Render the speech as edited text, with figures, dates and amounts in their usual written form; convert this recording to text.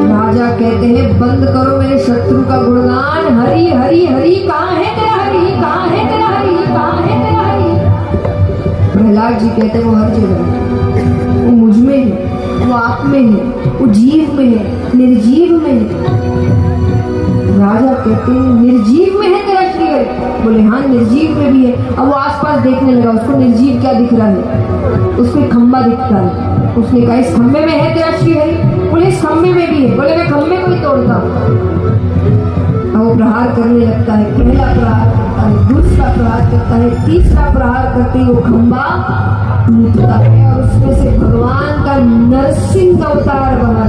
राजा कहते हैं बंद करो मेरे शत्रु का गुणगान। हरि हरि हरि कहाँ है तेरा हरि, कहाँ है तेरा हरि, कहाँ है तेरा हरि। प्रहलाद जी कहते हैं वो हर जगह है, वो मुझ में है, वो आप में है, वो जीव में है, निर्जीव में है। राजा कहते हैं निर्जीव में है तेरा श्री हरि। बोले हाँ निर्जीव में भी है। अब वो आसपास देखने लगा, उसको निर्जीव क्या दिख रहा है, उसको एक खंबा दिखता है। उसने कहा इस खंबे में है तेरा श्री हरि। बोले इस खंबे में भी है। बोले मैं खंबे को ही तोड़ता हूँ। वो प्रहार करने लगता है, पहला प्रहार करता है, दूसरा प्रहार करता है, तीसरा प्रहार करते ही वो खंबा टूटता है और उसमें से भगवान का नरसिंह अवतार बना